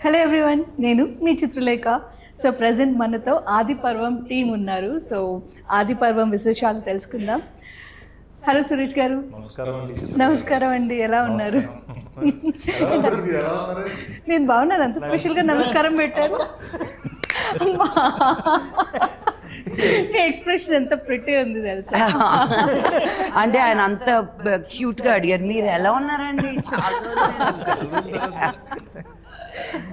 Hello everyone, నేను మీ Chitralekha. So present మనతో ఆది పర్వం టీం ఉన్నారు. సో ఆది పర్వం విశేషాలు తెలుసుకుందాం. హలో సురేష్ గారు. నమస్కారం అండి, ఎలా ఉన్నారు? నేను బాగున్నాను. అంత స్పెషల్గా నమస్కారం పెట్టారు. మీ ఎక్స్ప్రెషన్ ఎంత ప్రిటీ ఉంది తెలుసా. అంటే ఆయన అంత క్యూట్ గా అడిగారు, మీరు ఎలా ఉన్నారండి?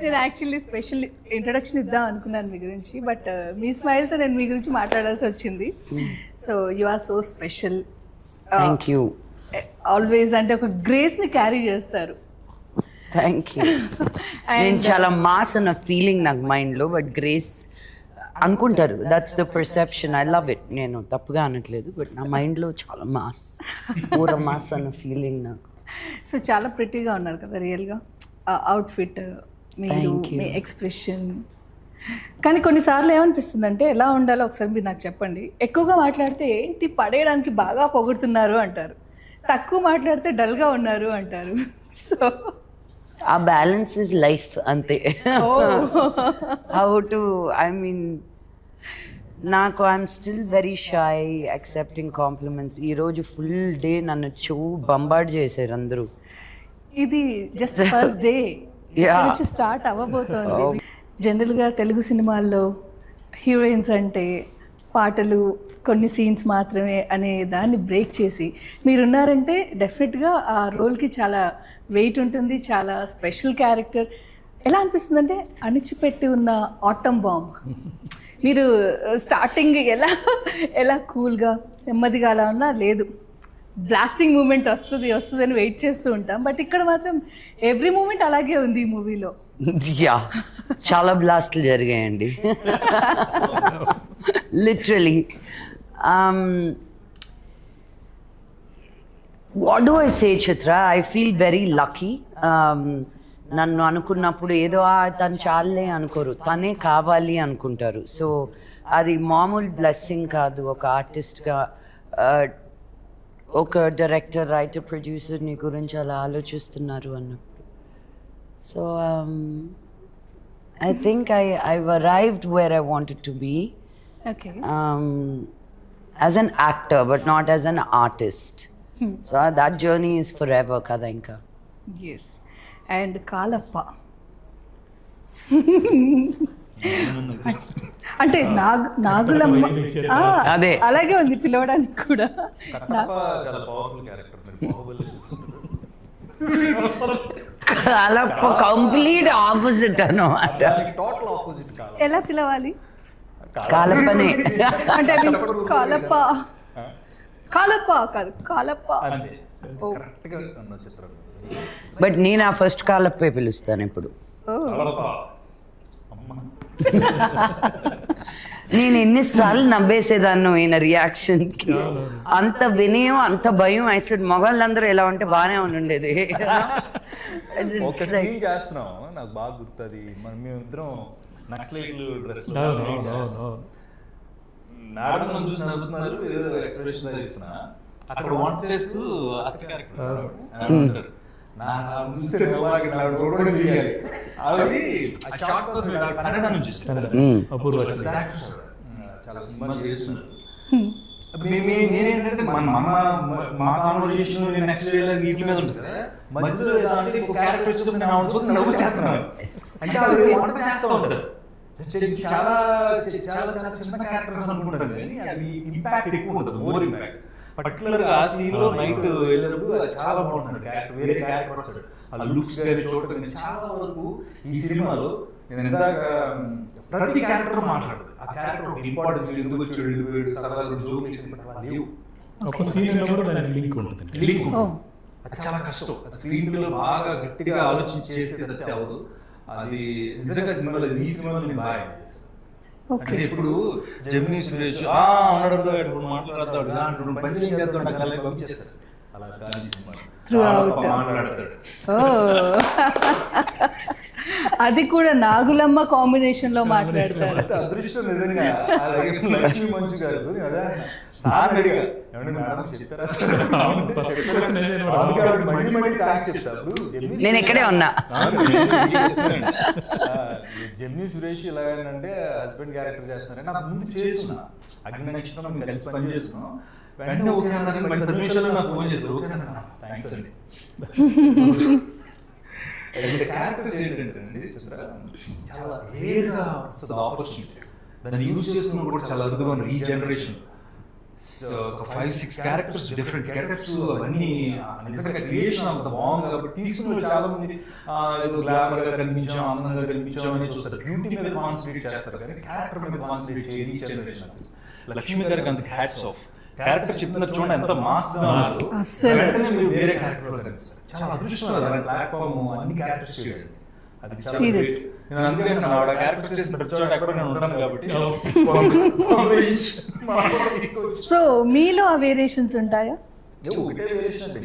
నేను యాక్చువల్లీ స్పెషల్ ఇంట్రడక్షన్ ఇద్దాం అనుకున్నాను మీ గురించి, బట్ మీ స్మైల్తో నేను మీ గురించి మాట్లాడాల్సి వచ్చింది. So you are so special. Thank you. Always అంటే ఒక గ్రేస్ని క్యారీ చేస్తారు. Thank you. నేను చాలా మాస్ అన్న ఫీలింగ్ నాకు మైండ్లో, బట్ గ్రేస్ అనుకుంటారు. That's the perception. I love it. నేను తప్పుగా అనట్లేదు, బట్ నా మైండ్లో చాలా మాస్, పూర మాస్ అన్న ఫీలింగ్ నాకు. సో చాలా ప్రిటీగా ఉన్నారు కదా రియల్గా. అవుట్ఫిట్, మీరు, మీ ఎక్స్ప్రెషన్. కానీ కొన్నిసార్లు ఏమనిపిస్తుంది అంటే ఎలా ఉండాలో ఒకసారి మీరు నాకు చెప్పండి. ఎక్కువగా మాట్లాడితే ఏంటి పడేయడానికి బాగా పొగుడుతున్నారు అంటారు, తక్కువ మాట్లాడితే డల్గా ఉన్నారు అంటారు. సో ఆ బ్యాలెన్స్ ఇస్ లైఫ్ అంతే. హౌ టు ఐ మీన్ నాకు I'm still very shy accepting compliments. ఈరోజు ఫుల్ డే నన్ను బంబార్డ్ చేశారు అందరూ. ఇది జస్ట్ ఫస్ట్ డే నుంచి స్టార్ట్ అవ్వబోతోంది. జనరల్గా తెలుగు సినిమాల్లో హీరోయిన్స్ అంటే పాటలు, కొన్ని సీన్స్ మాత్రమే అనే దాన్ని బ్రేక్ చేసి మీరున్నారంటే డెఫినెట్గా ఆ రోల్కి చాలా వెయిట్ ఉంటుంది. చాలా స్పెషల్ క్యారెక్టర్. ఎలా అనిపిస్తుంది అంటే అణిచిపెట్టి ఉన్న ఆటమ్ బాంబ్. మీరు స్టార్టింగ్ ఎలా కూల్గా నెమ్మదిగా అలా ఉన్నా లేదు, బ్లాస్టింగ్ మూమెంట్ వస్తుంది అని వెయిట్ చేస్తూ ఉంటాం. బట్ ఇక్కడ మాత్రం ఎవ్రీ మూమెంట్ అలాగే ఉంది ఈ మూవీలో. యా, చాలా బ్లాస్ట్లు జరిగాయండి. Literally. What do I say Chitra, I feel very lucky. నన్ను అనుకున్నప్పుడు ఏదో తను చాలే అనుకోరు, తనే కావాలి అనుకుంటారు. సో అది మామూలు బ్లెస్సింగ్ కాదు. ఒక ఆర్టిస్ట్గా, ఒక డైరెక్టర్, రైటర్, ప్రొడ్యూసర్ నీ గురించి అలా ఆలోచిస్తున్నారు అన్నప్పుడు. So I think I've arrived where I wanted to be. Okay. As an actor, but not as an artist. So that journey is forever kada inka. Yes. And Kalappa. అంటే నాగులమ్మ అదే అలాగే ఉంది పిలవడానికి కూడా. కాలప్ప కంప్లీట్ ఆపోజిట్ అన్నమాట. ఎలా పిలవాలి? కాలప్పనే అంటే కాలప్ప కాదు, కాలప్ప. బట్ నేను ఆ ఫస్ట్ కాలప్పే పిలుస్తాను ఇప్పుడు. నేను ఎన్నిసార్లు నవ్వేసేదాన్ని ఈయన రియాక్షన్కి. అంత వినయం, అంత భయం. ఐసెడ్ మగవాళ్ళందరూ ఎలా ఉంటే బాగానే ఉండేది. చేస్తున్నాం నాకు బాగా గుర్తుంది. మేమిద్దరం నక్సలైట్లు డ్రెస్ నాడమని చూసి నవ్వుతున్నారు, ఏదో ఎక్స్ప్రెషన్ ఇస్తున్నా. అక్కడ వంట చేస్తూ అత్త క్యారెక్టర్ చాలా సినిమాలు చేస్తున్నారు. నేనేంటంటే మా కాన్వర్సేషన్ నెక్స్ట్ వీటి మీద ఉంటుంది కదా, మధ్యలో క్యారెక్టర్ వచ్చి నవ్వు చేస్తున్నాను అంటే వంట చేస్తూ ఉంటారు. చాలా చాలా చాలా చిన్న క్యారెక్టర్స్ అనుకుంటారు కానీ అది ఇంపాక్ట్ ఎక్కువ ఉంటుంది, మోర్ ఇంపాక్ట్. పర్టికులర్ గా ఆ సీన్ లో నైట్ వెళ్ళేటప్పుడు చాలా బాగుంటుంది క్యారెక్టర్, వేరే క్యారెక్టర్ వస్తాడు. ఆ లుక్స్ కానీ చూడటం కానీ చాలా వరకు ఈ సినిమాలో నేను ఇందాక ప్రతి క్యారెక్టర్ మాట్లాడుతుంది. ఆ క్యారెక్టర్ ఒక ఇంపార్టెన్స్, ఎందుకు వచ్చాడు, వెళ్ళిపోయాడు, సరదాగా జోక్ లేవు. లింక్ ఉంటుంది. అది చాలా కష్టం. స్క్రీన్ ప్లే లో బాగా గట్టిగా ఆలోచించి చేస్తే తప్పితే అవ్వదు. అది నిజంగా సినిమాలో, ఈ సినిమాలో నేను బాగా అంటే ఇప్పుడు జమినీ సురేష్ ఉన్నాడు మాట్లాడతాడు, పంచం చేస్తాడు, నాకు పంపించేస్తాడు. అలా కానీ సినిమా త్రూ అవుట్. మాట్లాడతాడు. ఓ అది కూడా నాగులమ్మ కాంబినేషన్ లో మాట్లాడతారు. అంత అదృష్టం నిజంగా. అలాగే లక్ష్మీ మంచు గారు అదే సార్ అడిగా ఏమంటే మేడం చెప్పారా మళ్ళీ మళ్ళీ థ్యాంక్స్ చెప్తారు. నేను ఇక్కడే ఉన్నా. జెమిని సురేష్ ఇలాగంటే హస్బెండ్ క్యారెక్టర్ చేస్తారని నాకు ముందు చేస్తున్నా. అగ్ని నక్షత్రం కలిసి పని చేస్తున్నాం. వెంటనే ఓకే అన్నారు. మళ్ళీ 10 నిమిషాల్లో నాకు ఫోన్ చేస్తారు. ఓకే అన్నా, థ్యాంక్స్ అండి. క్యారెక్టర్స్ ఏంటంటే చాలా రేర్గా వస్తుంది ఆపర్చునిటీ. దాన్ని యూజ్ చేసుకున్నప్పుడు కూడా చాలా అరుదుగా ఉన్నారు ఈ జనరేషన్. ఒక 5-6 క్యారెక్టర్స్, డిఫరెంట్ క్యారెక్టర్స్, అవన్నీ నిజంగా క్రియేషన్ అంత బాగుంది కాబట్టి తీసుకున్న చాలా మంది ఏదో గ్లామర్ గా కనిపించాం, అందంగా కనిపించాం అని చూస్తారు. బ్యూటీ మీద కాన్సన్ట్రేట్ చేస్తారు కానీ క్యారెక్టర్ మీద కాన్సన్ట్రేట్ చేయరు ఈ జనరేషన్. లక్ష్మి గారికి అంత హ్యాట్స్ ఆఫ్. క్యారెక్టర్ చెప్తున్నారు చూడండి ఎంత మాస్ గా ఉన్నారు. వెంటనే మీరు వేరే క్యారెక్టర్ లో కనిపిస్తారు. చాలా అదృష్టం ప్లాట్ఫామ్ అన్ని క్యారెక్టర్స్ చేయడం. అది చాలా great. నేను అందుకే ఆవిడ క్యారెక్టర్ చేసిన ప్రతి చోట ఎక్కడ నేను ఉంటాను కాబట్టి. సో మీలో ఆ వేరియేషన్స్ ఉంటాయా? ఒకటే వేరియేషన్ అంటే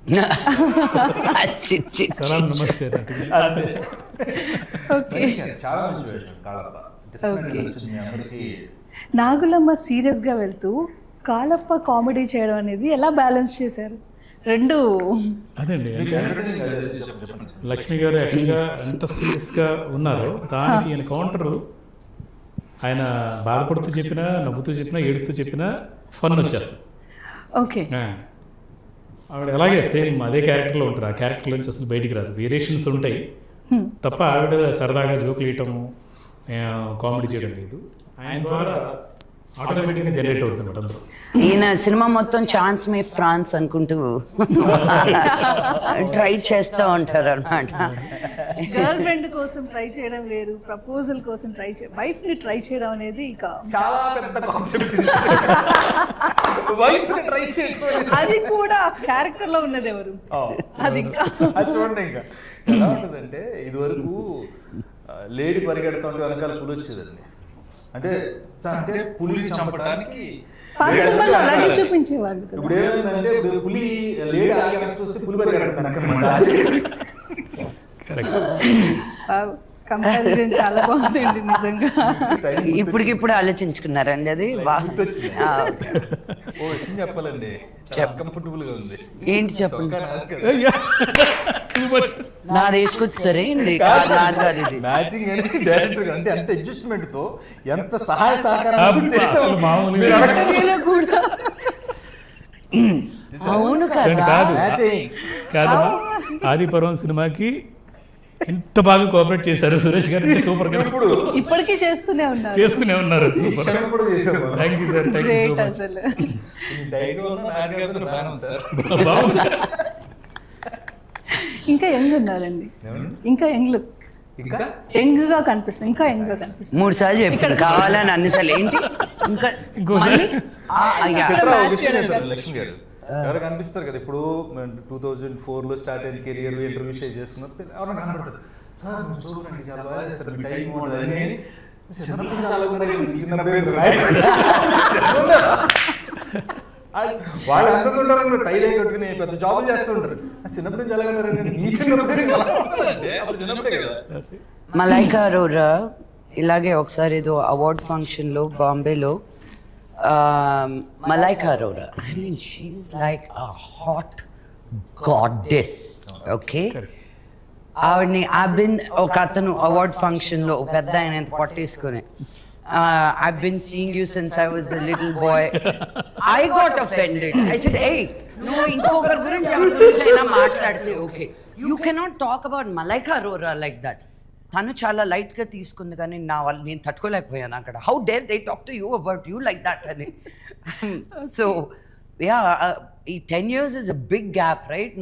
ఇంకా ఓకే. చాలా మంచి వేషం కాళప్ప. Okay. మీ అందరికీ నాగులమ్మ సీరియస్ గా వెళ్తూ కాలప్ప కామెడీ చేయడం అనేది ఎలా బ్యాలెన్స్ చేశారు రెండు? అదండి మీకు అంటే entertaining అది చెప్పండి. లక్ష్మి గారు యాక్చువల్గా ఎంత సీరియస్గా ఉన్నారో దానికి ఈయన కౌంటరు. ఆయన బాధపడుతూ చెప్పినా, నవ్వుతూ చెప్పినా, ఏడుస్తూ చెప్పినా ఫన్ వచ్చేస్తుంది. ఓకే. ఆవిడ అలాగే సేమ్ అదే క్యారెక్టర్లో ఉంటారు. ఆ క్యారెక్టర్ నుంచి అసలు బయటికి రాదు. వేరియేషన్స్ ఉంటాయి తప్ప ఆవిడ సరదాగా జోకులు వేయటము, కామెడీ చేయడం లేదు. ఆయన ద్వారా ఆటోమేటిక్గా జనరేట్ అవుతుంది అందరూ. ఈయన సినిమా మొత్తం ఛాన్స్ మే ఫ్రాన్స్ అనుకుంటూ ట్రై చేస్తూ ఉంటారు అనమాట. గర్ల్ ఫ్రెండ్ కోసం ట్రై చేయడం వేరు, ప్రపోజల్ కోసం ట్రై చేయడం, వైఫ్ ని ట్రై చేయడం అనేది ఇక చాలా పెద్ద కాన్సెప్ట్. వైఫ్ ట్రై చేయడం అది కూడా క్యారెక్టర్ లో ఉన్నది ఎవరు? అది ఇంకా అది చూడండి. ఇంకా ఎలా ఉంటుందంటే ఇది వరకు లేడీ పరిగెడుతుంటే వెనకాల పులి వచ్చేదండి. అంటే అంటే పులిని చంపడానికి పాఠశాలలో అలాగే చూపించేవాళ్ళు కదా. ఇప్పుడు ఏమైందంటే ఇప్పుడు పులి లేడీ ఆగి వెనక్కి చూస్తే పులి పరిగెడుతుంది. కంపారిజన్ చాలా బాగుందండి నిజంగా. ఇప్పటికిప్పుడు ఆలోచించుకున్నారండి అది. ఓ విషయం చెప్పాలండి, కంఫర్టబుల్ గా ఉంది. ఏంటి చెప్పండి. నాది వేసుకొచ్చి సరే నాది కాదు ఇది. మ్యాచింగ్ అనేది డైరెక్టర్ అంటే ఎంత అడ్జస్ట్మెంట్ తో ఎంత సహాయ సహకారం కూడా అవును కదా. కాదు ఆదిపర్వం సినిమాకి ఎంత బాగా కోఆపరేట్ చేశారు సురేష్ గారు. సూపర్ గా ఇప్పటికీ చేస్తూనే ఉన్నారు. Super. Thank you sir. Thank you so much. అసలు ఇంకా యంగ్ ఉన్నారండి, ఇంకా యంగ్ గా కనిపిస్తుంది, ఇంకా యంగ్ గా కనిపిస్తుంది. 3 సార్లు చెప్పాను కావాలని, అన్నిసార్లు ఏంటి ఇంకా ఇంకోసారి లక్ష్మి గారు ఎవరు కనిపిస్తారు కదా. ఇప్పుడు 2004లో స్టార్ట్ అయిన కెరియర్ ఇంటర్వ్యూ షేర్ చేసుకున్నప్పుడు ఎవరైనా కనబడతారు. సార్ చూడండి చాలా బాగా చేస్తారు, మీ టైం ఉండదని. చిన్నప్పుడు చాలా వాళ్ళు ఎంత ఉంటారు, టైల్ అయి కొట్టుకుని పెద్ద జాబులు చేస్తుంటారు. చిన్నప్పుడు నుంచి ఎలాగన్నారు మీ చిన్నప్పుడే కదా. మలైకా అరోరా ఇలాగే ఒకసారి ఏదో అవార్డ్ ఫంక్షన్లో బాంబేలో Malaika Arora. I mean, she's like a hot goddess. Okay. ఆవిడ్ని ఒక అతను అవార్డ్ ఫంక్షన్లో ఒక పెద్ద ఆయన పట్టేసుకుని I've been seeing you since I was a little boy. I got offended. I said, hey, no, ఇంకొకరి గురించి ఎవరి గురించి అయినా మాట్లాడితే okay. You cannot talk about Malaika Arora like that. తను చాలా లైట్గా తీసుకుంది కానీ నేను తట్టుకోలేకపోయాను అక్కడ. How dare they talk to you about you like that అని. సో యా, ఈ 10 years is a big gap, right?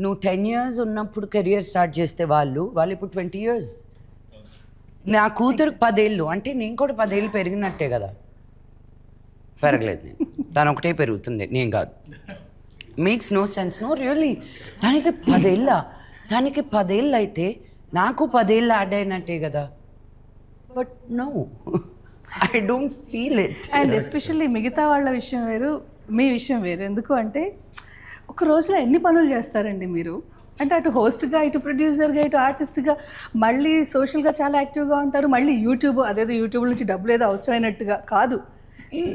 నువ్వు 10 years ఉన్నప్పుడు కెరియర్ స్టార్ట్ చేస్తే వాళ్ళు ఇప్పుడు 20 years. నా కూతురు 10 ఏళ్ళు అంటే నేను కూడా 10 ఏళ్ళు పెరిగినట్టే కదా. పెరగలేదు నేను, తను ఒకటే పెరుగుతుంది, నేను కాదు. Makes no sense. No really. దానికి 10 ఏళ్ళ, దానికి 10 ఏళ్ళు అయితే నాకు 10 ఏళ్ళు యాడ్ అయినట్టే కదా. But no, I don't feel it. And especially మిగతా వాళ్ళ విషయం వేరు, మీ విషయం వేరు. ఎందుకు అంటే ఒక రోజులో ఎన్ని పనులు చేస్తారండి మీరు? అంటే అటు హోస్ట్గా, ఇటు ప్రొడ్యూసర్గా, ఇటు ఆర్టిస్ట్గా, మళ్ళీ సోషల్గా చాలా యాక్టివ్గా ఉంటారు, మళ్ళీ యూట్యూబ్, అదేదో యూట్యూబ్ నుంచి డబ్బులు ఏదో అవసరమైనట్టుగా కాదు.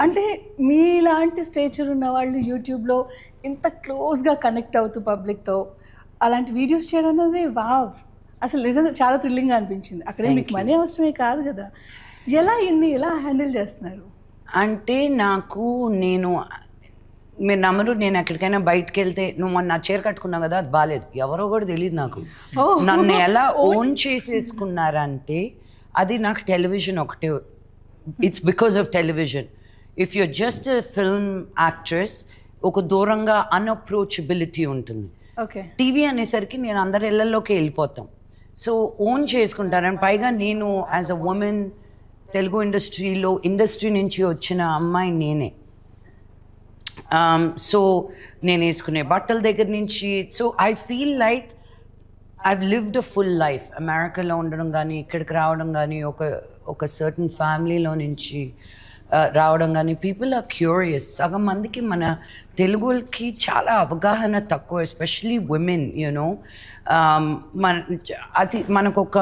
అంటే మీలాంటి స్టేచర్ ఉన్న వాళ్ళు యూట్యూబ్లో ఇంత క్లోజ్గా కనెక్ట్ అవుతూ పబ్లిక్తో అలాంటి వీడియోస్ చేయడం అనేది వావ్, అసలు నిజంగా చాలా థ్రిల్లింగ్గా అనిపించింది. అక్కడే మీకు మనీ అవసరమే కాదు కదా, ఎలా హ్యాండిల్ చేస్తున్నారు? అంటే మీరు నమ్మరు, నేను ఎక్కడికైనా బయటకు వెళ్తే నువ్వు మొన్న చీర కట్టుకున్నావు కదా అది బాగాలేదు, ఎవరో కూడా తెలియదు నాకు. నన్ను ఎలా ఓన్ చేసేసుకున్నారంటే అది నాకు టెలివిజన్ ఒకటే. It's because of television. If you're just film actress ఒక దూరంగా అన్అప్రోచబిలిటీ ఉంటుంది. టీవీ అనేసరికి నేను అందరి ఇళ్లలోకి వెళ్ళిపోతాం. సో ఓన్ చేసుకుంటాను. అండ్ పైగా నేను as a women Telugu industry నుంచి వచ్చిన అమ్మాయి నేనే. సో నేను వేసుకునే బట్టల దగ్గర నుంచి, so I feel like I've lived a full life. అమెరికాలో ఉండడం కానీ, ఇక్కడికి రావడం కానీ, ఒక సర్టన్ ఫ్యామిలీలో నుంచి రావడం కానీ, పీపుల్ ఆర్ క్యూరియస్. సగం మందికి మన తెలుగుకి చాలా అవగాహన తక్కువ, ఎస్పెషలీ విమెన్. యూనో మనకు ఒక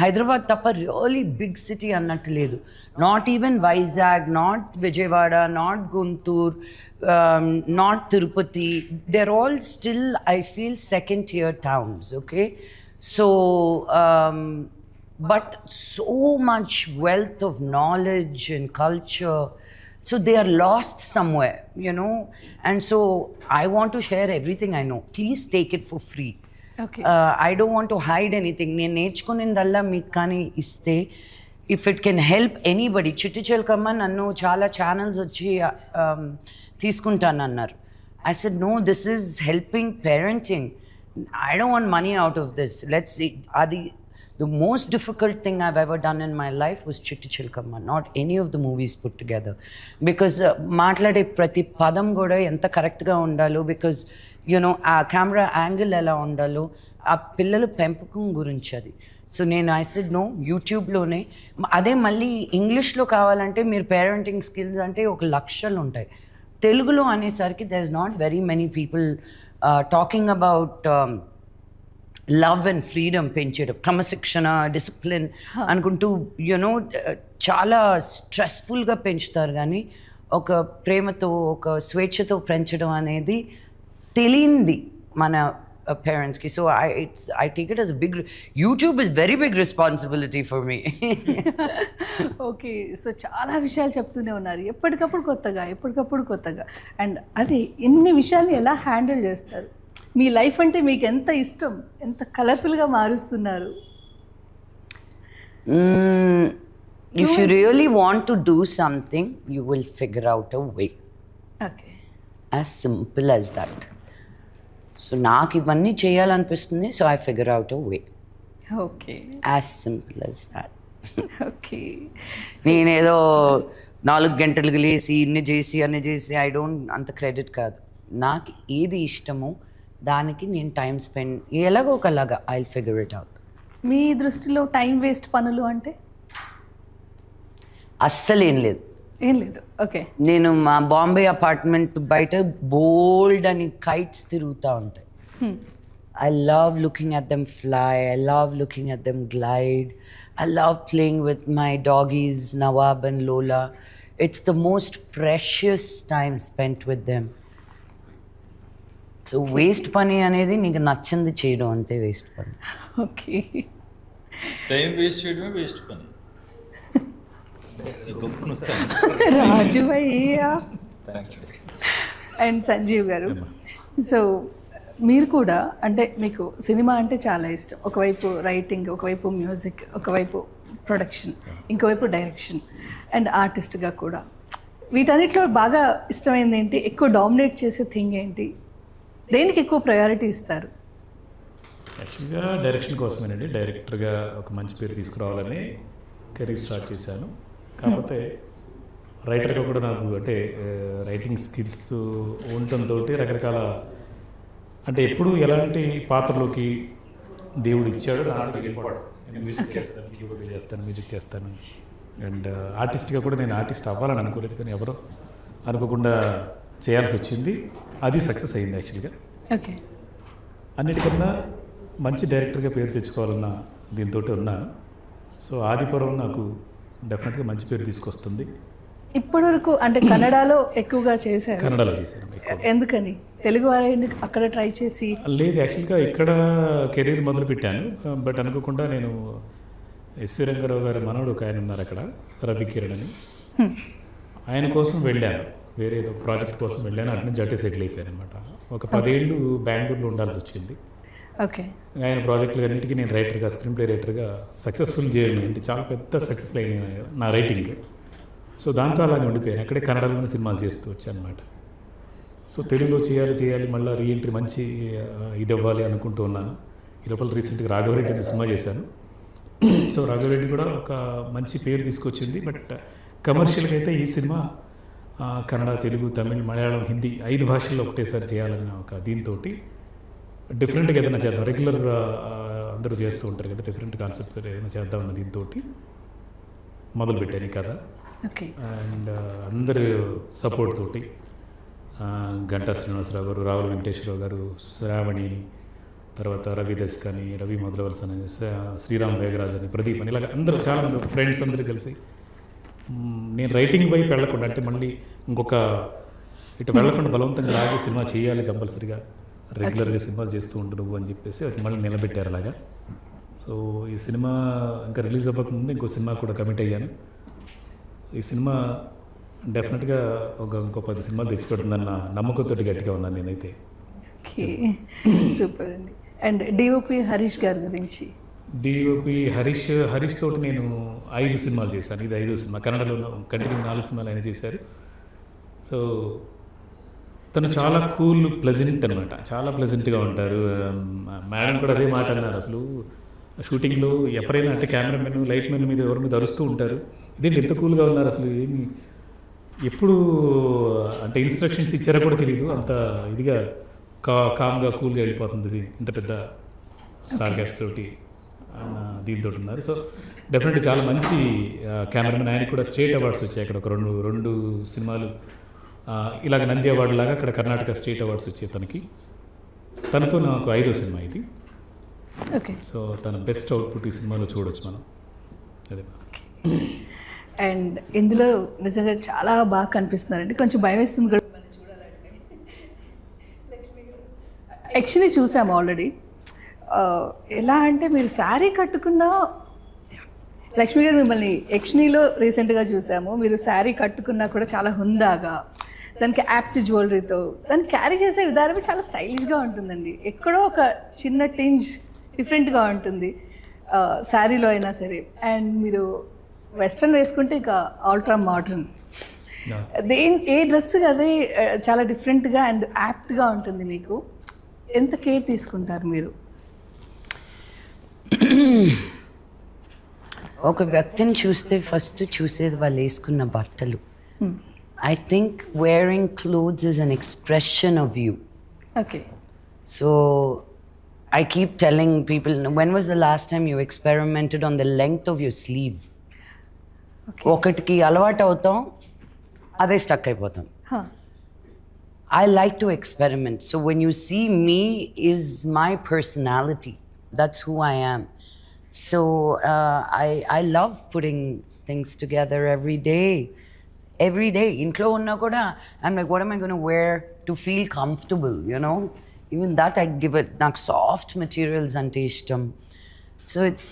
హైదరాబాద్ తప్ప రియలీ బిగ్ సిటీ అన్నట్టు లేదు. Not even Vizag, not Vijayawada, not Guntur, not Tirupati. they're all still, I feel, second tier towns. Okay, so but so much wealth of knowledge and culture, so they are lost somewhere, and so I want to share everything I know. Please take it for free. Okay. I don't want to hide anything. నేను నేర్చుకునేదల్లా మీకు కానీ ఇస్తే, if it can help anybody. చిట్టి చిలకమ్మ నన్ను చాలా channels వచ్చి తీసుకుంటానన్నారు. I said, no, this is helping parenting. I don't want money out of this. Let's see. The most difficult thing I've ever done in my life was Chitti Chilkamma, not any of the movies put together. Because మాట్లాడే ప్రతి పదం కూడా ఎంత కరెక్ట్గా ఉండాలో, because ఆ camera angle ఎలా ఉండాలో, ఆ పిల్లల పెంపకం గురించి అది. సో ఐ సెడ్ నో, యూట్యూబ్లోనే. అదే మళ్ళీ ఇంగ్లీష్లో కావాలంటే మీరు పేరెంటింగ్ స్కిల్స్ అంటే 1,00,000 ఉంటాయి. తెలుగులో అనేసరికి there is not very many people talking about love and freedom పెంచడం, క్రమశిక్షణ, డిసిప్లిన్ అనుకుంటూ చాలా స్ట్రెస్ఫుల్గా పెంచుతారు. కానీ ఒక ప్రేమతో, ఒక స్వేచ్ఛతో పెంచడం అనేది తెలియంది మన పేరెంట్స్కి. So I take it as a big, YouTube is very big responsibility for me. Okay, so చాలా విషయాలు చెప్తూనే ఉన్నారు, ఎప్పటికప్పుడు కొత్తగా. అండ్ అది ఇన్ని విషయాల్ని ఎలా హ్యాండిల్ చేస్తారు? మీ లైఫ్ అంటే మీకు ఎంత ఇష్టం, ఎంత కలర్ఫుల్గా మారుస్తున్నారు? If you really want to do something, you will figure out a way. Okay. As simple as that. So నాకు ఇవన్నీ చేయాలనిపిస్తుంది, so I figure out a way. Okay. As simple as that. Okay. నేనేదో 4 గంటలకు లేసి ఇన్ని చేసి I don't, అంత credit కాదు. నాకు ఏది ఇష్టమో దానికి నేను టైం స్పెండ్ ఎలాగో ఒకలాగా I will figure it out. మీ దృష్టిలో టైం వేస్ట్ పనులు అంటే? అస్సలు ఏం లేదు. ఓకే. నేను మా బాంబే అపార్ట్మెంట్ బయట బోల్డ్ అని కైట్స్ తిరుగుతూ ఉంటాయి. I love looking at them fly. I love looking at them glide. I love playing with my doggies, Nawab and Lola. It's the most precious time spent with them. So waste పని అనేది నీకు నచ్చింది చేయడం, అంతే waste పని. Okay. Time waste చేయడమే waste పని. రాజు భయ్యా అండ్ సంజీవ్ గారు, సో మీరు కూడా అంటే మీకు సినిమా అంటే చాలా ఇష్టం. ఒకవైపు రైటింగ్, ఒకవైపు మ్యూజిక్, ఒకవైపు ప్రొడక్షన్, ఇంకోవైపు డైరెక్షన్ అండ్ ఆర్టిస్ట్గా కూడా. వీటన్నిటిలో బాగా ఇష్టమైంది ఏంటి? ఎక్కువ డామినేట్ చేసే థింగ్ ఏంటి? దేనికి ఎక్కువ ప్రయారిటీ ఇస్తారు? యాక్చువల్గా డైరెక్షన్ కోసమేనండి. డైరెక్టర్గా ఒక మంచి పేరు తీసుకురావాలని కెరీర్ స్టార్ట్ చేశాను. కాకపోతే రైటర్గా కూడా నాకు అంటే రైటింగ్ స్కిల్స్ ఉండటంతో రకరకాల, అంటే ఎప్పుడు ఎలాంటి పాత్రలోకి దేవుడు ఇచ్చాడో దాంట్లో వెళ్ళిపోవడం. నేను మ్యూజిక్ చేస్తాను, కీబోర్డ్ చేస్తాను, మ్యూజిక్ చేస్తాను. అండ్ ఆర్టిస్ట్గా కూడా నేను ఆర్టిస్ట్ అవ్వాలని అనుకోలేదు, కానీ ఎవరో అనుకోకుండా చేయాల్సి వచ్చింది. అది సక్సెస్ అయింది యాక్చువల్గా. ఓకే. అన్నిటికన్నా మంచి డైరెక్టర్గా పేరు తెచ్చుకోవాలన్న దీంతో ఉన్నాను. సో ఆదిపురం నాకు డెఫినెట్గా మంచి పేరు తీసుకొస్తుంది. ఇప్పటి వరకు అంటే కన్నడలో ఎక్కువగా చేశారు. కన్నడలో చేశాను. ఎందుకని తెలుగు వారిని అక్కడ ట్రై చేసి? లేదు, యాక్చువల్గా ఇక్కడ కెరీర్ మొదలు పెట్టాను. బట్ అనుకోకుండా నేను ఎస్వి రంగారావు గారి మనవడు ఒక ఆయన ఉన్నారు అక్కడ, రవి కిరణ్ అని, ఆయన కోసం వెళ్ళాను. వేరే ఏదో ప్రాజెక్ట్ కోసం వెళ్ళాను. అటు నుంచి అటే సెటిల్ అయిపోయాను అనమాట. ఒక 10 ఏళ్ళు బెంగళూరులో ఉండాల్సి వచ్చింది. ఓకే. ఆయన ప్రాజెక్టులు అన్నిటికీ నేను రైటర్గా, స్క్రీన్ ప్లే రైటర్గా సక్సెస్ఫుల్ జర్నీ అంటే చాలా పెద్ద సక్సెస్ అయిన నా రైటింగ్. సో దాంతో అలాగే ఉండిపోయాను. అక్కడే కన్నడలోనే సినిమాలు చేస్తూ వచ్చాను అనమాట. సో తెలుగులో చేయాలి మళ్ళీ రీఎంట్రీ మంచి ఇది అవ్వాలి అనుకుంటూ ఉన్నాను. ఈ లోపల రీసెంట్గా రాఘవరెడ్డి అనే సినిమా చేశాను. సో రాఘవరెడ్డి కూడా ఒక మంచి పేరు తీసుకొచ్చింది. బట్ కమర్షియల్గా అయితే ఈ సినిమా కన్నడ, తెలుగు, తమిళ్, మలయాళం, హిందీ 5 భాషల్లో ఒకటేసారి చేయాలన్న ఒక దీంతో డిఫరెంట్గా ఏదైనా చేద్దాం. రెగ్యులర్ అందరూ చేస్తూ ఉంటారు కదా, డిఫరెంట్ కాన్సెప్ట్ ఏదైనా చేద్దామన్న దీంతో మొదలుపెట్టాను ఈ కథ. ఓకే. అండ్ అందరి సపోర్ట్ తోటి గంటా శ్రీనివాసరావు గారు, రావుల వెంకటేశ్వరరావు గారు, శ్రావణిని, తర్వాత రవి దస్కాని, రవి మొదలవలస అని, శ్రీరామ్ వేగరాజ్ అని, ప్రదీప్ అని, ఇలాగ అందరూ చాలామంది ఫ్రెండ్స్ అందరూ కలిసి నేను రైటింగ్ వైపు వెళ్ళకుండా అంటే మళ్ళీ ఇంకొక ఇటు వెళ్ళకుండా బలవంతంగా లాగే సినిమా చేయాలి కంపల్సరీగా, రెగ్యులర్గా సినిమాలు చేస్తూ ఉండు నువ్వు అని చెప్పేసి అది మళ్ళీ నిలబెట్టారు అలాగా. సో ఈ సినిమా ఇంకా రిలీజ్ అవ్వకముందు ఇంకో సినిమా కూడా కమిట్ అయ్యాను. ఈ సినిమా డెఫినెట్గా ఇంకో 10 సినిమాలు తెచ్చిపెడుతుందన్న నమ్మకంతో గట్టిగా ఉన్నాను నేనైతే. ఓకే, సూపర్ అండి. అండ్ డిఓపి హరీష్ గారి గురించి? డిఓపి హరీష్ తోటి నేను 5 సినిమాలు చేశాను. ఇది 5వ సినిమా. కన్నడలో కంటిన్యూ 4 సినిమాలు ఆయన చేశారు. సో తను చాలా కూల్, ప్లెజెంట్ అనమాట. చాలా ప్లెజెంట్గా ఉంటారు. మేడం కూడా అదే మాట అన్నారు. అసలు షూటింగ్లో ఎవరైనా అంటే కెమెరామెన్, లైట్ మెన్ మీద ఎవరి మీద అరుస్తూ ఉంటారు, ఇదేంటి ఎంత కూల్గా ఉన్నారు అసలు, ఏమి ఎప్పుడు అంటే ఇన్స్ట్రక్షన్స్ ఇచ్చారో కూడా తెలియదు, అంత ఇదిగా కామ్గా కూల్గా వెళ్ళిపోతుంది ఇంత పెద్ద స్టార్ గ్యాస్ తోటి ఆయన దీంతో ఉన్నారు. సో డెఫినెట్లీ చాలా మంచి కెమెరామెన్. ఆయనకి కూడా స్టేట్ అవార్డ్స్ వచ్చాయి అక్కడ. ఒక రెండు సినిమాలు ఇలాగ నంది అవార్డు లాగా అక్కడ కర్ణాటక స్టేట్ అవార్డ్స్ వచ్చాయి తనకి. తనతో నాకు 5వ సినిమా ఇది. ఓకే. సో తన బెస్ట్ అవుట్పుట్ ఈ సినిమాలో చూడొచ్చు మనం. అదే. అండ్ ఇందులో నిజంగా చాలా బాగా కనిపిస్తున్నారండి. కొంచెం భయం వేస్తుంది కూడా యాక్చువల్లీ చూసాము ఆల్రెడీ. ఎలా అంటే మీరు శారీ కట్టుకున్న లక్ష్మి గారు మిమ్మల్ని యక్షిణిలో రీసెంట్గా చూసాము. మీరు శారీ కట్టుకున్నా కూడా చాలా హుందాగా, దానికి యాప్ట్ జ్యువెలరీతో దాన్ని క్యారీ చేసే విధానం చాలా స్టైలిష్గా ఉంటుందండి. ఎక్కడో ఒక చిన్న టింజ్ డిఫరెంట్గా ఉంటుంది శారీలో అయినా సరే. అండ్ మీరు వెస్ట్రన్ వేసుకుంటే ఇక అల్ట్రా మోడర్న్. ఏ డ్రెస్ అదే చాలా డిఫరెంట్గా అండ్ యాప్ట్గా ఉంటుంది. మీకు ఎంత కేర్ తీసుకుంటారు మీరు? ఒక వ్యక్తిని చూస్తే ఫస్ట్ చూసేది వాళ్ళు వేసుకున్న బట్టలు. I think wearing clothes is an expression of you. Okay. So I keep telling people, when was the last time you experimented on the length of your sleeve? Okay. ఒకటికి అలవాటు అవుతాం, అదే స్టక్ అయిపోతాం. I like to experiment. So when you see me is my personality. That's who I am. So I love putting things together every day. Every day. Intlo unna kuda I'm like, what am I going to wear to feel comfortable, you know? Even that I give it nak soft materials ante ishtam. So it's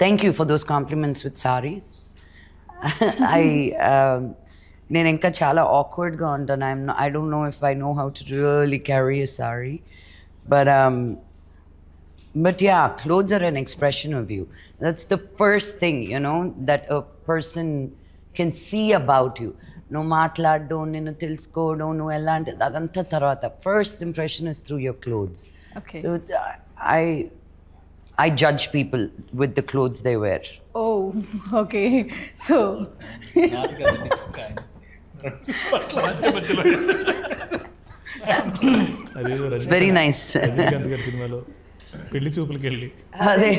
thank you for those compliments with sarees. నేను ఇంకా చాలా awkwardగా ఉంటాను. I don't know if I know how to really carry a saree. But yeah, clothes are an expression of you. That's the first thing, you know, that a person can see about you. No maatladdo, ninnu telusukodo, no elante adantha tarvata. First impression is through your clothes. Okay. So I judge people with the clothes they wear. Oh, okay. So it's very nice. సినిమాలో పెళ్లి చూపులకి వెళ్ళి అదే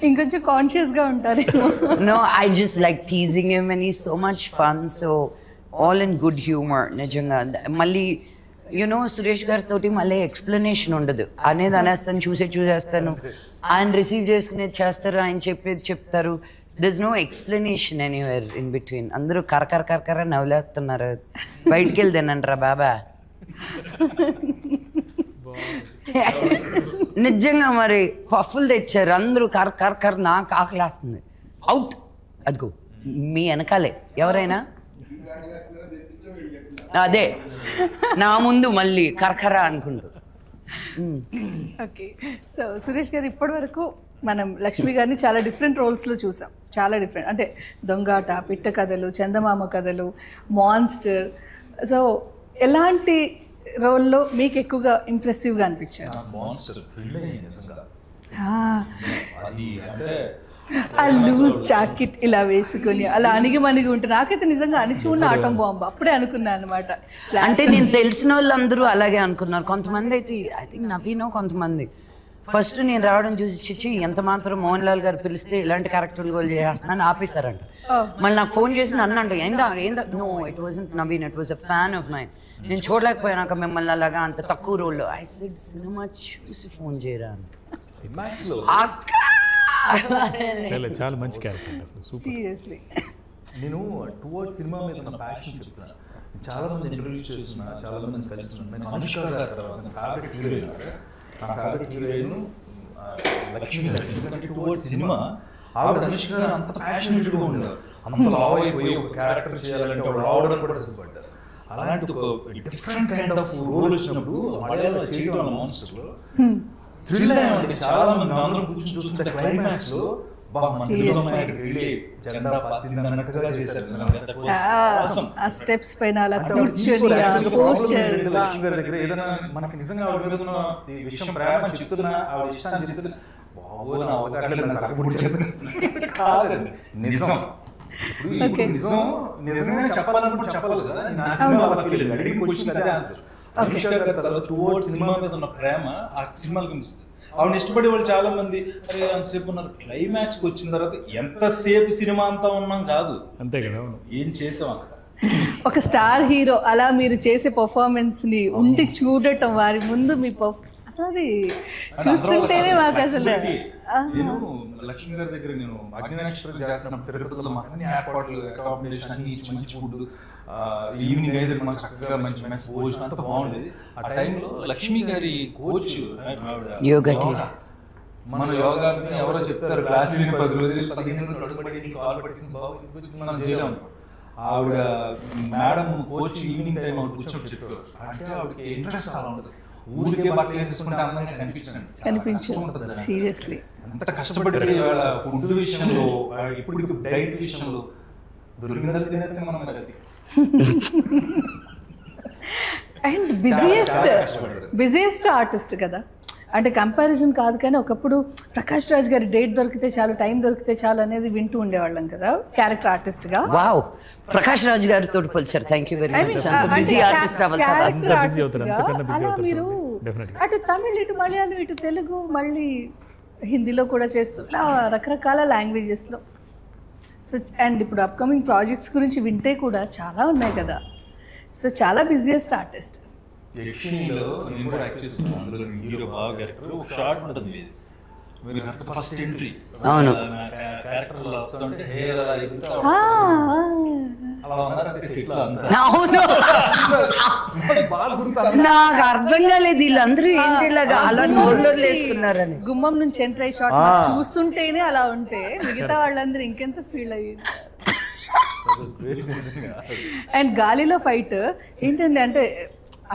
ఇంకొంచెం కాన్షియస్గా ఉంటారు. No, I just like teasing him and he's so much fun. So all in good humour నిజంగా. మళ్ళీ సురేష్ గారితో మళ్ళీ ఎక్స్ప్లెనేషన్ ఉండదు, అనేది అనేస్తాను, చూసేస్తాను, ఆయన రిసీవ్ చేసుకునేది చేస్తారు, ఆయన చెప్పేది చెప్తారు. This no explanation anywhere in between. అందరూ కరకర నవ్వులేస్తున్నారు, బయటికి వెళ్ళి తినండిరా బాబా. నిజంగా మరి పఫ్ఫులు తెచ్చారు అందరూ, కర నాకు ఆకలేస్తుంది, అవుట్. అదిగో మీ వెనకాలే ఎవరైనా అదే నా ముందు మళ్ళీ కరకర అనుకుంటూ. ఓకే, సో సురేష్ గారు ఇప్పటి వరకు మనం లక్ష్మి గారిని చాలా డిఫరెంట్ రోల్స్లో చూసాం, చాలా డిఫరెంట్, అంటే దొంగాట, పిట్ట కథలు, చందమామ కథలు, మాన్స్టర్. సో ఎలాంటి రోల్లో మీకు ఎక్కువగా ఇంప్రెసివ్గా అనిపించారు? ఆ లూజ్ జాకెట్ ఇలా వేసుకొని అలా అణిగి ఉంటే నాకైతే నిజంగా అణిచి ఉన్న ఆటం బాంబు అప్పుడే అనుకున్నాను అనమాట. అంటే నేను తెలిసిన వాళ్ళందరూ అలాగే అనుకున్నారు. కొంతమంది అయితే ఐ థింక్ నవీనో కొంతమంది ఫస్ట్ నేను రావడం చూసి చిచ్చి ఎంత మాత్రం మోహన్ లాల్ గారు పిలిస్తే ఇలాంటి క్యారెక్టర్లు గోల్ చేస్తున్నాను ఆపేశారంట. మళ్ళీ నాకు ఫోన్ చేసి నన్ను అంట ఏందా no it wasn't Naveen, it was a fan of mine, నేను చూడలేకపోయాక మిమ్మల్ని అలాగా అంత తక్కువ రోల్లో. ఐ సెడ్ సినిమా చూసి ఫోన్ చేయరా చాలా మంచి క్యారెక్టర్. సీరియస్లీ నేను టువర్డ్స్ సినిమా మీద ఉన్న ప్యాషన్ చెప్తున్నాను. చాలా మంది ఇంటర్వ్యూస్ చేస్తున్నా, చాలా మంది కలిసి నేను అనుష్క గారి తర్వాత నా ఫేవరెట్ హీరోయిన్ లక్ష్మి గారు. ఎందుకంటే టువర్డ్స్ సినిమా ఆవిడ అనుష్క గారు అంత ప్యాషనేట్గా ఉండేవారు, అంత లావ్ అయిపోయి ఒక క్యారెక్టర్ చేయాలంటే ఆవిడ రావడం కూడా సిద్ధపడ్డారు. అలాంటి ఒక డిఫరెంట్ కైండ్ ఆఫ్ రోల్ వచ్చినప్పుడు మలయాళంలో చేయడం మాన్స్టర్లో థ్రిల్ అయ్యామండి. చాలా మంది అందరం కూర్చొని చూస్తుంటే క్లైమాక్స్ లో స్టెప్స్ పైన అలా కూర్చొని లక్ష్మి గారి దగ్గర ఏదైనా మనకి నిజంగా ఆవిడ మీద ఉన్న ఈ విషయం ప్రేమ చెప్తున్నా, ఆవిడ ఇష్టాన్ని చెప్తున్నా, బాబోయ్ నా అవకాశం కాదండి నిజం. ఇప్పుడు నిజం నిజంగా చెప్పాలనుకుంటే చెప్పాలి కదా. నా సినిమా వాళ్ళకి అడిగిన క్వశ్చన్ అదే ఆన్సర్. అనుష్క గారి తర్వాత టువర్డ్స్ సినిమా మీద ఉన్న ప్రేమ ఆ సినిమాలకు కనిపిస్తుంది. ఆవిడ ఇష్టపడే వాళ్ళు చాలా మంది అరే అంతసేపు ఉన్నారు, క్లైమాక్స్కి వచ్చిన తర్వాత ఎంతసేపు సినిమా అంతా ఉన్నాం కాదు, అంతే కదా, ఏం చేసాం అక్కడ. ఒక స్టార్ హీరో అలా మీరు చేసే పర్ఫార్మెన్స్ ని ఉండి చూడటం, వారి ముందు మీ అసలు అది చూస్తుంటేనే మాకు అసలు. నేను లక్ష్మి గారి దగ్గర నేను అగ్నినక్షత్రం చేస్తున్నాం తిరుపతిలో, మాకు అన్ని ఏర్పాట్లు, అకామిడేషన్ అన్ని ఇచ్చి మంచి ఫుడ్, ఈవినింగ్ అయితే మాకు చక్కగా మంచి మెస్ భోజనం అంతా బాగుండేది. ఆ టైంలో లక్ష్మి గారి కోచ్ మన యోగా ఎవరో చెప్తారు క్లాస్ 10 రోజులు 15 రోజులు అడుగుపడి కాల్ పట్టేసి బాగుంది మనం చేయలేము. ఆవిడ మేడం కోచ్ ఈవినింగ్ టైం ఆవిడ కూర్చొని చెప్పారు. అంటే ఆవిడకి ఇంట్రెస్ట్ చాలా ఉంటుంది, ఊరికే బట్టలు వేసుకుంటే అందంగా కనిపించండి. సీరియస్లీ అంత కష్టపడితే ఇవాళ ఫుడ్ విషయంలో, ఇప్పుడు డైట్ విషయంలో దొరికిందని తినేస్తే మనం అది. అండ్ బిజియెస్ట్ ఆర్టిస్ట్ కదా, అంటే కంపారిజన్ కాదు కానీ ఒకప్పుడు ప్రకాష్ రాజ్ గారి డేట్ దొరికితే చాలు, టైం దొరికితే చాలు అనేది వింటూ ఉండేవాళ్ళం కదా క్యారెక్టర్ ఆర్టిస్ట్ గా. వావ్, ప్రకాష్ రాజ్ గారితో పోల్చారు. Thank you very much. Busy artist అలా మీరు అటు తమిళ్, ఇటు మలయాళం, ఇటు తెలుగు, మళ్ళీ హిందీలో కూడా చేస్తూ ఇలా రకరకాల లాంగ్వేజెస్లో. సో అండ్ ఇప్పుడు అప్కమింగ్ ప్రాజెక్ట్స్ గురించి వింటే కూడా చాలా ఉన్నాయి కదా. సో చాలా బిజియెస్ట్ ఆర్టిస్ట్. యక్షిణిలో నేను కూడా యాక్ట్ చేస్తున్నాను, అందులో హీరో బాగా క్యారెక్టర్ ఒక షార్ట్ ఉంటుంది ఇది, మీరు ఫస్ట్ ఎంట్రీ అవును క్యారెక్టర్ వస్తుంటే హెయిర్ నాకు అర్థం కాలేదు వీళ్ళందరూ ఏంటి ఇలాగా అలా నోర్లో వేసుకున్నారని. గుమ్మం నుంచి ఎంటర్ అయ్యి షార్ట్ చూస్తుంటేనే అలా ఉంటే మిగతా వాళ్ళందరూ ఇంకెంత ఫీల్ అయ్యింది. అండ్ గాలిలో ఫైట్ ఏంటండి అంటే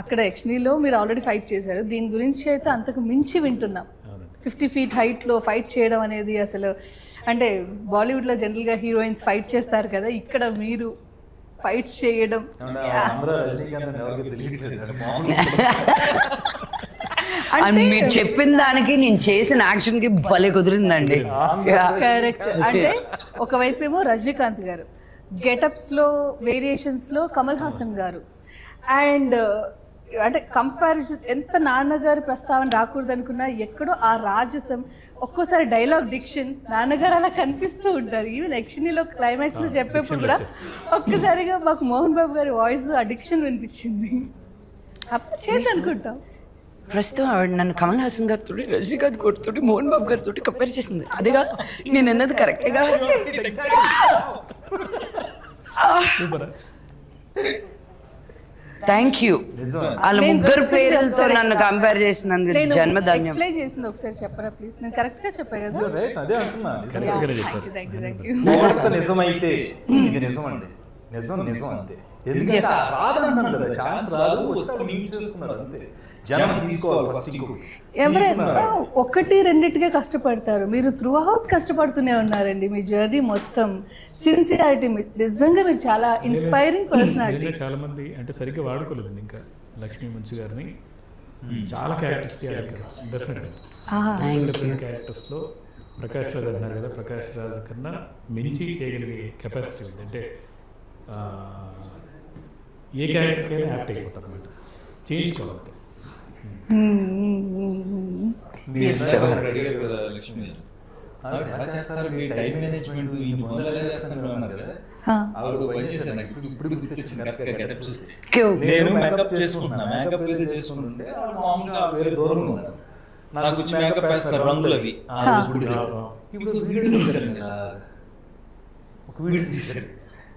అక్కడ యక్షిణిలో మీరు ఆల్రెడీ ఫైట్ చేశారు, దీని గురించి అయితే అంతకు మించి వింటున్నాం. 50 feet హైట్లో ఫైట్ చేయడం అనేది అసలు, అంటే బాలీవుడ్లో జనరల్గా హీరోయిన్స్ ఫైట్ చేస్తారు కదా, ఇక్కడ మీరు ఫైట్స్ చేయడం. మీరు చెప్పిన దానికి నేను చేసిన యాక్షన్ కి భలే కుదిరిందండి. కరెక్ట్. అంటే ఒకవైపు ఏమో రజనీకాంత్ గారు, గెటప్స్ లో వేరియేషన్స్ లో కమల్ హాసన్ గారు, అండ్ అంటే కంపారిజన్ ఎంత నాన్నగారి ప్రస్తావన రాకూడదు అనుకున్నా ఎక్కడో ఆ రాజసం ఒక్కోసారి డైలాగ్ డిక్షన్ నాన్నగారు అలా కనిపిస్తూ ఉంటారు. ఈవెన్ యక్షిణిలో క్లైమాక్స్ లో చెప్పేప్పుడు కూడా ఒక్కసారిగా మాకు మోహన్ బాబు గారి వాయిస్ ఆ డిక్షన్ వినిపించింది. అప్పుడు చేద్దనుకుంటాం. ప్రస్తుతం ఆవిడ నన్ను కమల్ హాసన్ గారితో, రజనీకాంత్ గారితో, మోహన్ బాబు గారితో కంపేర్ చేసింది. అదిగా నేను అన్నది కరెక్ట్గా. Thank you. వాళ్ళ ముగ్గురు పేర్లతో నన్ను కంపేర్ చేసినందుకు జన్మధన్యం. ఎక్స్ప్లెయిన్ చేసింది ఒకసారి చెప్పరా ప్లీజ్? నేను కరెక్ట్ గా చెప్పా కదా? అదే అంటున్నా. చెప్పారు. నిజమైతే ఇది నిజం అండి, నిజం అంతే. ఎందుకంటే రాదంటున్నాను కదా, ఛాన్స్ రాదు, వస్తే మీరు చూస్తున్నారు అంతే. జనం తీసుకోవాలి ఫస్ట్. ఎవరైనా ఒకటి రెండింటిగా కష్టపడతారు, మీరు త్రూ అవుట్ కష్టపడుతూనే ఉన్నారండి. మీ జర్నీ మొత్తం సిన్సియారిటీ, నిజంగా మీరు చాలా ఇన్స్పైరింగ్ పర్సనాలిటీ. చాలా మంది అంటే సరిగ్గా వాడుకోలేదు ఇంకా లక్ష్మీ మంచు గారిని. చాలా క్యారెక్టర్స్ డిఫరెంట్ క్యారెక్టర్స్లో ప్రకాష్ రాజ్ అన్నారు కదా, ప్రకాష్ రాజ్ కన్నా మించి చేయగలిగే కెపాసిటీ ఉంది. అంటే ఏ క్యారెక్టర్కైనా యాప్ట్ అయిపోతారు అన్నమాట, చేయించుకోవాలి. టైం మేనేజ్మెంట్ నేను మేకప్ చేసుకుంటున్నా, మేకప్ ఏదో చేసుకుంటుంటే మామూలుగా వేరే దూరంగా ఉన్నారు, నాకు వచ్చి మేకప్ వేస్తారు రంగులు అవి. ఇప్పుడు వీడియో తీశారు, ఒక వీడియో తీశారు,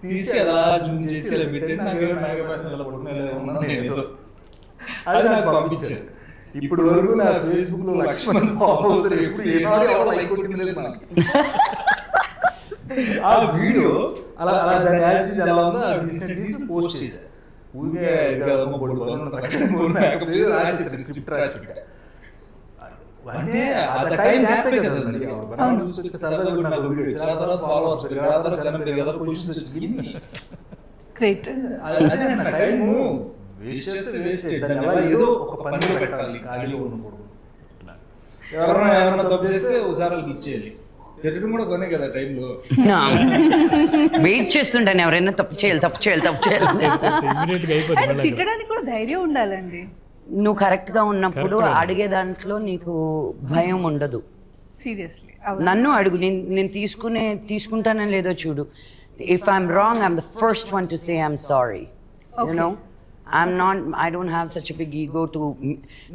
తీసి అలా జూమ్ చేసి అలా పెట్టండి, నాకు మేకప్ వేస్తున్నా అది నాకు పంపించారు. ఇప్పుడు వరకు నా ఫేస్బుక్ లో 1,00,000 మంది ఫాలో అవుతారు. ఎప్పుడు లైక్ కొట్టింది లేదు నాకు. ఆ వీడియో అలా ఎలా ఉందో తీసి పోస్ట్ చేశారు. ఊరికే స్క్రిప్ట్ రాసి పెట్టా. అంటే టైం హ్యాపీ కదండి. సరదాగా వీడియో చాలా తర్వాత ఫాలోవర్స్ పెరిగారు, జనం పెరిగారు, క్వశ్చన్స్ వచ్చింది. గ్రేట్. అదే టైము వేస్ట్ చేస్తే వేస్ట్, దాన్ని ఎలా ఏదో ఒక పనిలో పెట్టాలి ఖాళీగా ఉన్నప్పుడు. ఎవరైనా తప్పు చేస్తే ఒకసారి వాళ్ళకి ఇచ్చేయాలి. తిట్టడం కూడా పనే కదా టైంలో. వెయిట్ చేస్తుంటాను ఎవరైనా తప్పు చేయాలి. తిట్టడానికి కూడా ధైర్యం ఉండాలండి. నువ్వు కరెక్ట్గా ఉన్నప్పుడు అడిగే దాంట్లో నీకు భయం ఉండదు. సీరియస్లీ నన్ను అడుగు, నేను తీసుకుంటానని లేదో చూడు. If I'm wrong, I'm the first one to say I'm sorry. You know, I don't have such a big ego to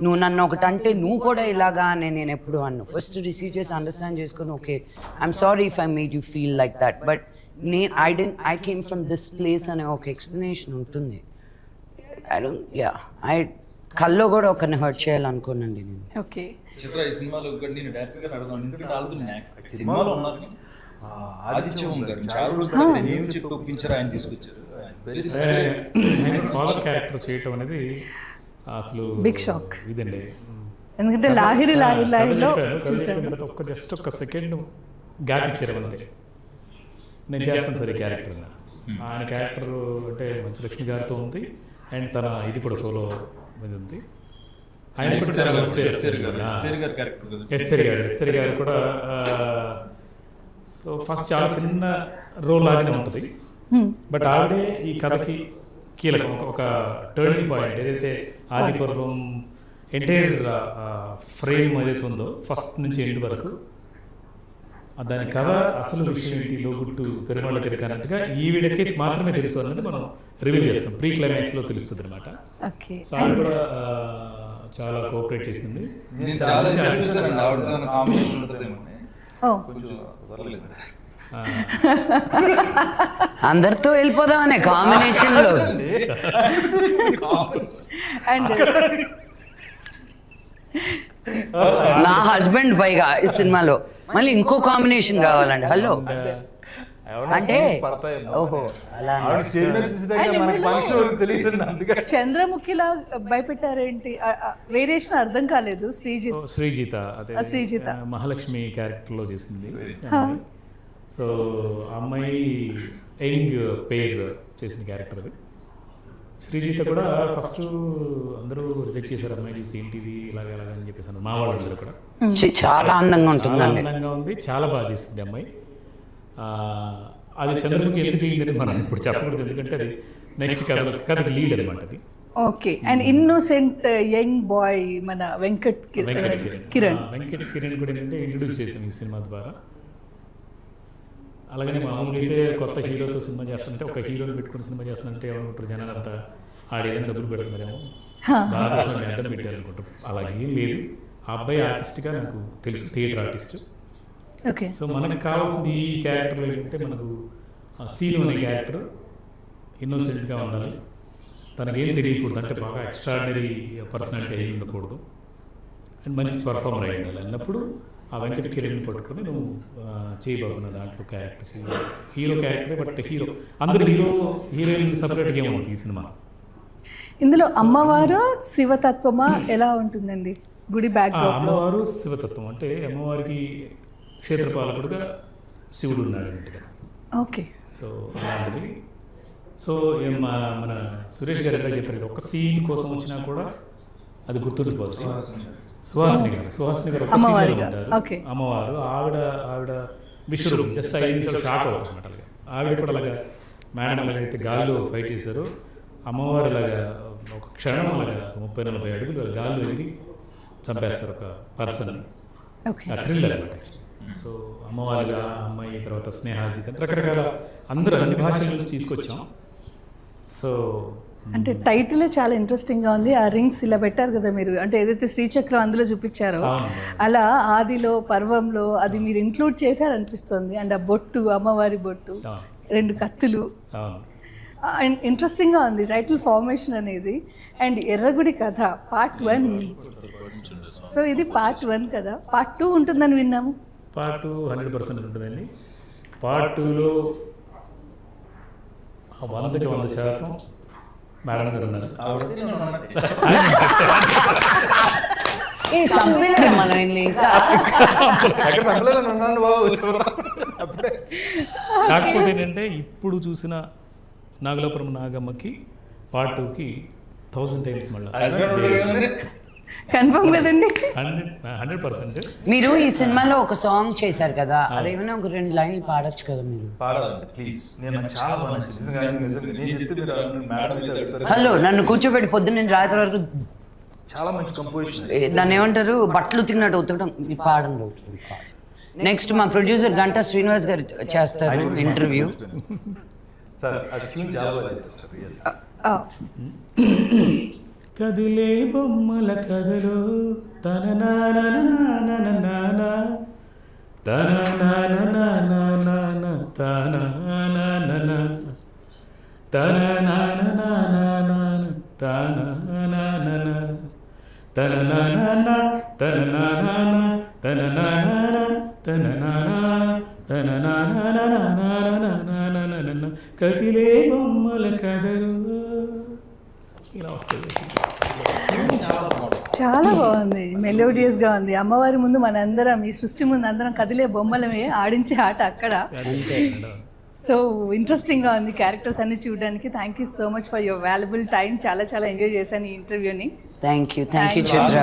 నువ్వు నన్ను ఒకటి అంటే నువ్వు కూడా ఇలాగా అని నేను ఎప్పుడు అన్ను. ఫస్ట్ రిసీవ్ చేసి అండర్స్టాండ్ చేసుకుని, okay I'm sorry if I made you feel like that, but I came from this place అనే ఒక ఎక్స్ప్లెనేషన్ ఉంటుంది. కల్లో కూడా ఒకరిని హర్ట్ చేయాలనుకోనండి నేను. ఓకే, చిత్ర ఈ సినిమాలో నేను డైరెక్ట్గా అడుగుతాను, ఎందుకంటే ఆడుతున్నా సినిమాలో ఉన్నారు. ఆదిత్యం గారు చాలా రోజులు నేను చెప్పి ఒప్పించారు, ఆయన తీసుకొచ్చారు. ఫాదర్ క్యారెక్టర్ చేయటం అనేది అసలు బిగ్ షాక్ ఇదండి. ఎందుకంటే లాహిరిలో జస్ట్ ఒక సెకండ్ గ్యాప్ ఇచ్చారు అంతే. నేను చేస్తాను సార్ ఈ క్యారెక్టర్. ఆయన క్యారెక్టర్ అంటే మంచు లక్ష్మి గారితో ఉంది, అండ్ తన ఇది కూడా సోలో మీద ఉంది. ఆయన ఎస్తేరి గారు కూడా. సో ఫస్ట్ చాలా చిన్న రోల్ లాగానే ఉంటుంది, బట్ ఆవిడే ఈ కథకి కీలకం, ఒక టర్నింగ్ పాయింట్. ఏదైతే ఆది పర్వం ఎంటైర్ ఫ్రేమ్ ఏదైతే ఉందో ఫస్ట్ నుంచి ఎండ్ వరకు, దాని కథ అసలు విషయం ఏంటి, లోగుట్టు పెరుమాళ్ళ తిరిగి అన్నట్టుగా ఈవిడకి మాత్రమే తెలుసు అన్నది మనం రివీల్ చేస్తాం. ప్రీ క్లైమాక్స్ లో తెలుస్తుంది అనమాట. సో ఆవిడ కూడా చాలా కోఆపరేట్ చేసింది. అందరితో వెళ్ళిపోదామనే కాంబినేషన్ లో. నా హస్బెండ్ పైగా ఈ సినిమాలో మళ్ళీ ఇంకో కాంబినేషన్ కావాలండి. హలో అంటే ఓహో అలా చంద్రముఖిలా భయపెట్టారేంటి? వేరియేషన్ అర్థం కాలేదు. శ్రీజిత మహాలక్ష్మి క్యారెక్టర్ లో చేసింది. సో అమ్మాయి యంగ్ పేర్ చేసిన క్యారెక్టర్ అది. శ్రీజిత కూడా ఫస్ట్ అందరూ రిజెక్ట్ చేశారు, అమ్మాయి చూసి ఏంటిది ఇలాగా అని చెప్పేసి మా వాళ్ళందరూ కూడా. చాలా అందంగా ఉంటుంది, అందంగా ఉంది, చాలా బాగా చేసింది అమ్మాయి. అది చంద్రముఖి ఎందుకు అయిందని మనం ఇప్పుడు చెప్పకూడదు, ఎందుకంటే అది నెక్స్ట్ కథకి లీడ్ అనమాట. అది okay. And innocent young boy మన వెంకట్ కిరణ్ వెంకట్ కిరణ్ కూడా ఏంటంటే ఇంట్రొడ్యూస్ చేశాను ఈ సినిమా ద్వారా. అలాగనే మామూలుగా అయితే కొత్త హీరోతో సినిమా చేస్తుంటే ఒక హీరోని పెట్టుకుని సినిమా చేస్తుంటే ఏమనుకుంటారు జనాలు అంతా ఆడేదని డబ్బులు పెడుతున్నారేమో బాగా ఎంత పెట్టారు అనుకుంటారు. అలాగేం లేదు. ఆ అబ్బాయి ఆర్టిస్ట్గా నాకు తెలుసు, థియేటర్ ఆర్టిస్ట్. ఓకే. సో మనకు కావాల్సింది ఈ క్యారెక్టర్లో ఏంటంటే మనకు సీను అనే క్యారెక్టర్ ఇన్నోసెంట్గా ఉండాలి, తనకేం తెలియకూడదు, అంటే బాగా ఎక్స్ట్రాడినరీ పర్సనాలిటీ అయి ఉండకూడదు, అండ్ మంచి పర్ఫార్మర్ అయి ఉండాలి అన్నప్పుడు ఆ వెంకట కిరణ్ పట్టుకొని నువ్వు చేయబోతున్న దాంట్లో క్యారెక్టర్ హీరో క్యారెక్టరే. బట్ హీరో అందరు హీరోయిన్ సపరేట్గా ఏముంది ఈ సినిమా. ఇందులో అమ్మవారు శివతత్వమా ఎలా ఉంటుందండి గుడి బ్యాక్డ్రాప్? అమ్మవారు శివతత్వం అంటే అమ్మవారికి క్షేత్రపాలకుడుగా శివుడు ఉన్నాడు అన్నట్టుగా. ఓకే. సో అలాంటిది. సో మన సురేష్ గారు ఎంత చెప్పారు, ఒక సీన్ కోసం వచ్చినా కూడా అది గుర్తుండిపోతుంది. సుహాసిని గారు ఒక సీన్లో ఉంటారు. అమ్మవారు ఆవిడ విశ్వరూపం జస్ట్ 5 నిమిషాలు షాక్ అవుతుంది అన్నమాట. ఆవిడ కూడా అలాగా మేడం అలాగైతే గాల్లో ఫైట్ చేశారు, అమ్మవారు అలాగా ఒక క్షణం అలాగా 30-40 అడుగులు గాల్లో ఎగిరి చంపేస్తారు ఒక పర్సన్. థ్రిల్లర్ అనమాట. సో అమ్మవారిగా అమ్మాయి తర్వాత స్నేహాజీ రకరకాల అందరూ అన్ని భాషల నుంచి తీసుకొచ్చాం. సో అంటే టైటిల్ చాలా ఇంట్రెస్టింగ్ గా ఉంది. ఆ రింగ్స్ ఇలా పెట్టారు కదా మీరు, అంటే ఏదైతే శ్రీచక్రం అందులో చూపించారో అలా ఆదిలో పర్వంలో అది మీరు ఇంక్లూడ్ చేశారనిపిస్తుంది. అండ్ ఆ బొట్టు, అమ్మవారి బొట్టు, 2 కత్తులు, ఇంట్రెస్టింగ్ గా ఉంది టైటిల్ ఫార్మేషన్ అనేది. అండ్ ఎర్రగుడి కథ పార్ట్ 1. సో ఇది పార్ట్ 1 కదా, పార్ట్ 2 ఉంటుందని విన్నాము. పార్ట్ 2 100% ఉంటుందండి. పార్ట్ 2లో 100% మేడం గారు ఉన్నారు. కాకపోతే ఏంటంటే ఇప్పుడు చూసిన నాగలాపురం నాగమ్మకి పార్ట్ 2కి 1000 టైమ్స్ మళ్ళీ కన్ఫర్మ్ కదండి. 100%. మీరు ఈ సినిమాలో ఒక సాంగ్ చేశారు కదా, అదేమైనా ఒక 2 లైన్లు పాడొచ్చు కదా మీరు. హలో, నన్ను కూర్చోబెట్టి పొద్దున్న రాత్రి వరకు చాలా మంచి కంపోజిషన్. దాన్ని ఏమంటారు, బట్టలు తిన్నట్టు ఉతకడం. పాడండి. నెక్స్ట్ మా ప్రొడ్యూసర్ గంటా శ్రీనివాస్ గారు చేస్తారు ఇంటర్వ్యూ. కదిలే బొమ్మల కథలో తన కదిలే బొమ్మల కథలో ఇలా వస్తుంది. చాలా బాగుంది, మెలోడియస్ గా ఉంది. అమ్మవారి ముందు మనందరం, ఈ సృష్టి ముందు అందరం కదిలే బొమ్మలమే, ఆడించే ఆట అక్కడ. సో ఇంట్రెస్టింగ్ గా ఉంది క్యారెక్టర్స్ అన్ని చూడడానికి. Thank you so much for your valuable time. చాలా చాలా ఎంజాయ్ చేశాను ఈ ఇంటర్వ్యూని. థ్యాంక్ యూ చిత్ర.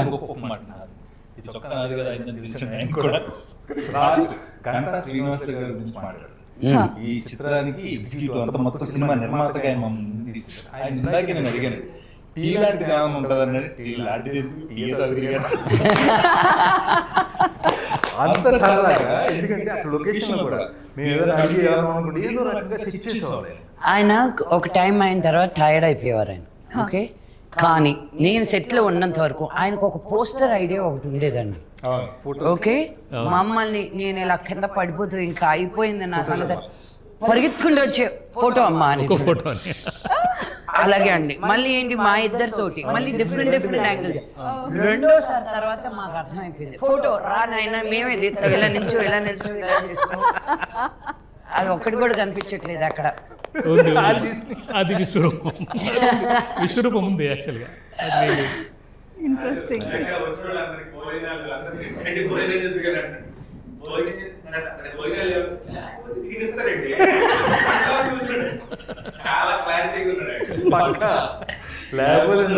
గంటా శ్రీనివాస్ గారి గురించి మాట్లాడారు. ఈ చిత్రానికి ఎగ్జిక్యూటివ్ అంత మొత్తం సినిమా నిర్మాతగా ఆయన ఇందాక నేను అడిగాను, టీ లాంటిది ఏమైనా ఉంటుంది అన్నాడు. టీ లాంటిది ఏదో అంత సరదాగా, ఎందుకంటే అక్కడ లొకేషన్ లో కూడా మేము ఏదైనా అడిగి అనుకుంటే ఏదో రకంగా సెట్ చేసేవాళ్ళు. ఆయన ఒక టైం అయిన తర్వాత టైర్డ్ అయిపోయేవారు ఆయన. ఓకే, కానీ నేను సెట్లో ఉన్నంత వరకు ఆయనకు ఒక పోస్టర్ ఐడియా ఒకటి ఉండేదండి. ఓకే, మమ్మల్ని నేను ఇలా కింద పడిపోతూ ఇంకా అయిపోయింది నా సంగతి, పరిగెత్తుకుంటూ వచ్చే ఫోటో అమ్మా అని. అలాగే అండి. మళ్ళీ ఏంటి, మా ఇద్దరితోటి మళ్ళీ డిఫరెంట్ యాంగిల్. రెండోసారి తర్వాత మాకు అర్థమైపోయింది, ఫోటో రానైనా మేమే తీస్తాం, ఇలా నిల్చో ఇలా తీసుకో. అది ఒక్కటి కూడా కనిపించట్లేదు అక్కడ. అది విశ్వరూపం ఉంది యాక్చువల్గా. ఇంట్రెస్టింగ్.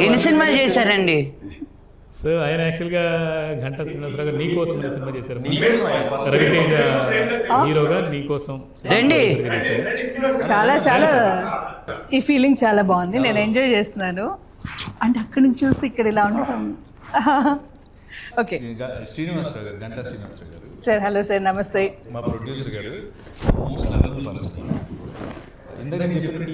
ఎన్ని సినిమాలు చేశారండి? సో ఆయన యాక్చువల్గా గంటా శ్రీనివాసరావు గారు నీకోసం సినిమా చేశారు. రవితేజ హీరోగా నీకోసం చాలా చాలా ఈ ఫీలింగ్ చాలా బాగుంది. నేను ఎంజాయ్ చేస్తున్నాను. అంటే అక్కడి నుంచి చూస్తే ఇక్కడ ఇలా ఉంటాం. ఓకే శ్రీనివాసరావు గారు, గంటా శ్రీనివాసరావు గారు సార్. హలో సార్, నమస్తే. మా ప్రొడ్యూసర్ గారు ఇందాక నేను చెప్పిన టీ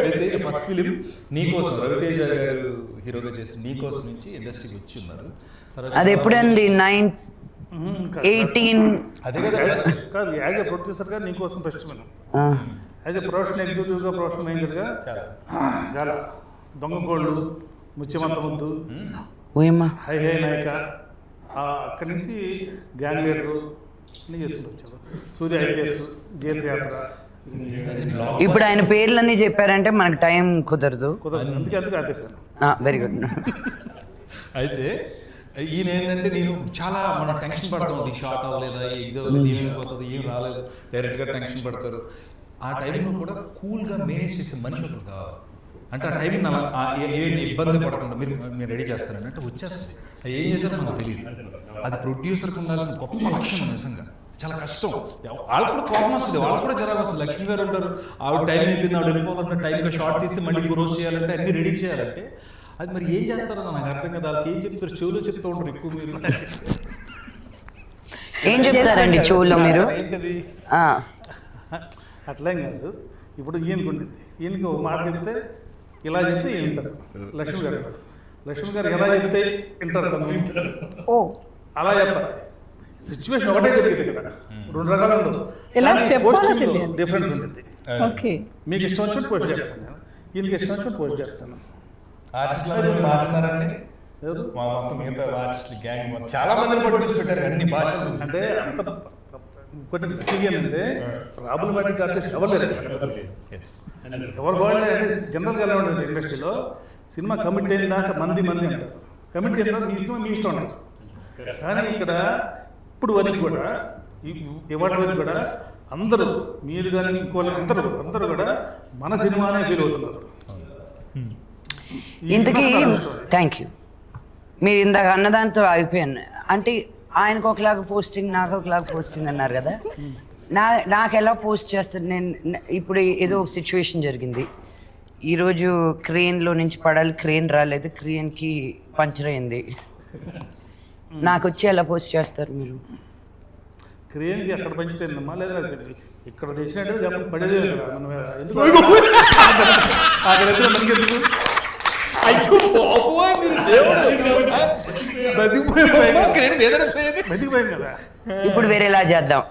అయితే ఫస్ట్ ఫిలిం నీకోసం రవితేజ గారు హీరోగా చేసిన నీకోసం నుంచి ఇండస్ట్రీకి వచ్చి ఉన్నారు. అది ఎప్పుడండి? 18 అదే కదా కాదు, యాజ్ ఎ ప్రొడ్యూసర్గా నీకోసం ఫస్ట్ యాజ్ ఎ ప్రొఫెషనల్ ఎగ్జిక్యూటివ్గా ప్రొఫెషనల్ మేనేజర్గా చాలా దొంగకోళ్ళు, ముత్యమంత ముద్దు, హై హై నాయక, అక్కడి నుంచి గ్యాంగ్ లీడరు అన్నీ చేసుకుంటూ వచ్చారు. సూర్య ఐపీఎస్, జీతయాత్ర. ఇప్పుడు ఆయన పేర్లన్నీ చెప్పారంటే మనకు టైం కుదరదు. అందుకే ఆపేశాను. Very good. అయితే ఈయన ఏంటంటే నేను చాలా మనం టెన్షన్ పడతా ఉంటాం, ఈ షార్ట్ అవ్వలేదా, ఎగ్జామ్ ఏమైపోతుంది, ఏం రాలేదు, డైరెక్ట్గా టెన్షన్ పడతారు. ఆ టైంలో కూడా కూల్గా మేనేజ్ చేసే మనిషి ఒకరు కావాలి. అంటే ఆ టైం ఏంటి ఇబ్బంది పడకుండా మీరు రెడీ చేస్తారండి అంటే వచ్చేస్తుంది. అది ఏం చేశారో మనకు తెలియదు. అది ప్రొడ్యూసర్కి ఉండాల్సిన గొప్ప లక్షణం. నిజంగా చాలా కష్టం. వాళ్ళు కూడా కోపం వస్తుంది, వాళ్ళు కూడా జరగ వస్తుంది. లక్ష్మి గారు ఉంటారు, ఆవిడ టైం అయిపోయింది, ఆవిడ వెళ్ళిపోవాలంటే టైంగా షార్ట్ తీస్తే మళ్ళీ రోజు చేయాలంటే అన్ని రెడీ చేయాలంటే అది మరి ఏం చేస్తారో నాకు అర్థం కదా. వాళ్ళకి ఏం చెప్తారు, చెవులో చెప్తూ ఉంటారు ఎక్కువ. మీరు ఏం చెప్తారండి చెవులో మీరు? ఏంటది? అట్లేం కాదు. ఇప్పుడు ఈయనకు ఉండేది, ఈయనకి ఒక మాట చెప్తే ఇలా చెప్తే వింటారు. లక్ష్మి గారు ఎలా చెప్తే వింటారు తను. ఓ అలా చెప్పాలి. సిచ్యువేషన్ ఒకటే జరిగింది ఇక్కడ, రెండు రకాలు ఉండదు. ఎలా చెప్పాలో తెలియాలి. డిఫరెన్స్ ఉంటుంది. ఓకే, మీకు ఇష్టం వచ్చినట్టు పోస్ట్ చేస్తాను, ఈయనకి ఇష్టం వచ్చినట్టు పోస్ట్ చేస్తాను. ఆర్టిస్టులు మాట్లాడారండి మొత్తం మిగతా ఆర్టిస్టులు గ్యాంగ్ మొత్తం చాలా మందిని పట్టుకొచ్చి పెట్టారు అన్ని భాషలు. అంటే అంత ఇంకోటి అంటే ప్రాబ్లమాటిక్ ఆర్టిస్ట్ అవ్వలేదు. ఎవరు బాగుండే అంటే జనరల్గా ఎలా ఉంటుంది ఇండస్ట్రీలో, సినిమా కమిట్ అయిన దాకా మంది అంటారు. కమిట్ అయిన తర్వాత మీ సినిమా మీ ఇష్టం అంటారు. కానీ ఇక్కడ ఇప్పుడు వరకు కూడా ఇవాటి వరకు కూడా అందరూ, మీరు కానీ ఇంకోళ్ళు అందరూ కూడా మన సినిమానే ఫీల్ అవుతున్నారు. ఇంతకీ థ్యాంక్ యూ. మీరు ఇందాక అన్నదాంతో అయిపోయాను. అంటే ఆయనకు ఒకలాగా పోస్టింగ్, నాకు ఒకలాగా పోస్టింగ్ అన్నారు కదా. నాకు ఎలా పోస్ట్ చేస్తారు? నేను ఇప్పుడు ఏదో ఒక సిచ్యువేషన్ జరిగింది, ఈరోజు క్రెయిన్లో నుంచి పడాలి, క్రెయిన్ రాలేదు, క్రెయిన్కి పంచర్ అయింది, నాకు వచ్చి ఎలా పోస్ట్ చేస్తారు మీరు? క్రెయిన్కి ఎక్కడ పంచుతుందమ్మా, లేదా ఇక్కడ తెచ్చినట్టు పడేది మనం ఎందుకు మనకెందుకు? ఇప్పుడు వేరేలా చేద్దాం.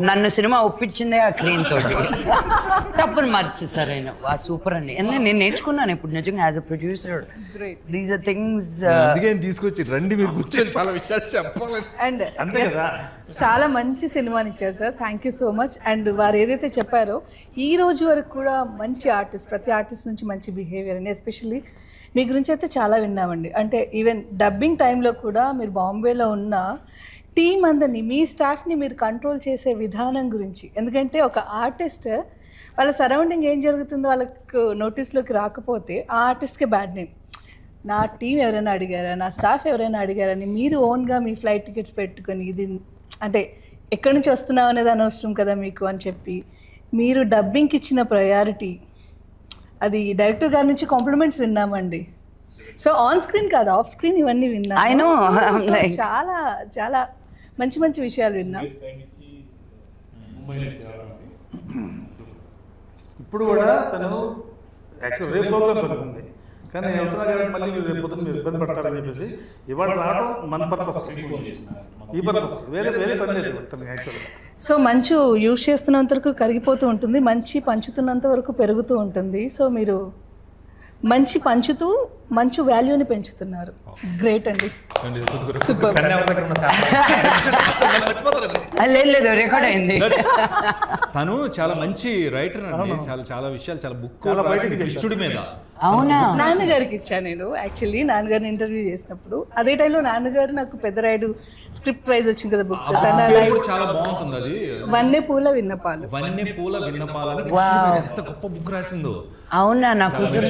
నన్ను సినిమా ఒప్పించిందే ఆ క్రెయిన్ తోటి. తప్పని మార్చేసారు ఆయన. సూపర్ అండి. నేను నేర్చుకున్నాను ఇప్పుడు నిజంగా as a producer. These are things తీసుకొచ్చి రండి మీరు కూర్చొని చాలా విషయాలు చెప్పాలి. అండ్ చాలా మంచి సినిమాని ఇచ్చారు sir, thank you so much. And వారు ఏదైతే చెప్పారో ఈ రోజు వరకు కూడా మంచి ఆర్టిస్ట్, ప్రతి ఆర్టిస్ట్ నుంచి మంచి బిహేవియర్ అండి. ఎస్పెషల్లీ మీ గురించి అయితే చాలా విన్నామండి. అంటే ఈవెన్ డబ్బింగ్ టైంలో కూడా మీరు బాంబేలో ఉన్న టీం అందరినీ, మీ స్టాఫ్ని మీరు కంట్రోల్ చేసే విధానం గురించి. ఎందుకంటే ఒక ఆర్టిస్ట్ వాళ్ళ సరౌండింగ్ ఏం జరుగుతుందో వాళ్ళకు నోటీస్లోకి రాకపోతే ఆ ఆర్టిస్ట్కి బ్యాడ్ నేమ్. నా టీం ఎవరైనా అడిగారా, నా స్టాఫ్ ఎవరైనా అడిగారని మీరు ఓన్గా మీ ఫ్లైట్ టికెట్స్ పెట్టుకొని, ఇది అంటే ఎక్కడి నుంచి వస్తున్నావు అనేది అనవసరం కదా మీకు అని చెప్పి మీరు డబ్బింగ్కి ఇచ్చిన ప్రయారిటీ, అది డైరెక్టర్ గారి నుంచి కాంప్లిమెంట్స్ విన్నామండి. సో ఆన్ స్క్రీన్ కాదు, ఆఫ్ స్క్రీన్ ఇవన్నీ విన్నాము. చాలా చాలా మంచి మంచి విషయాలు విన్నాం. ఇప్పుడు కూడా తను యాక్చువల్ రేపు ప్రోగ్రామ్ తనుకుంది, కానీ వెళ్తున్నా కాబట్టి మళ్ళీ మీరు రేపు పొద్దున్న మీరు ఇబ్బంది పడతారని చెప్పేసి ఇవాళ రావడం మన పర్పస్, ఈ పర్పస్, వేరే పని లేదు తను యాక్చువల్గా. సో మంచు యూజ్ చేస్తున్నంత వరకు కరిగిపోతూ ఉంటుంది, మంచి పంచుతున్నంత వరకు పెరుగుతూ ఉంటుంది. సో మీరు మంచి పంచుతూ మంచు వాల్యూని పెంచుతున్నారు. గ్రేట్ అండి, సూపర్. లేదు రికార్డ్ అయింది. తను చాలా మంచి రైటర్ అండి, చాలా చాలా విషయాలు, చాలా బుక్ కృష్ణుడి మీద. అవునా? నాన్నగారికి ఇచ్చాను నేను యాక్చువల్లీ, నాన్నగారిని ఇంటర్వ్యూ చేసినప్పుడు. అదే టైంలో నాన్నగారు నాకు పెద్దరాయుడు స్క్రిప్ట్ వైజ్ వచ్చింది కదా బుక్, చాలా బాగుంటుంది అది. వన్నె పూల విన్నపాలు, వన్నె పూల విన్నపాలని ఎంత గొప్ప బుక్ రాసిందో. అవునా? నా కూతురు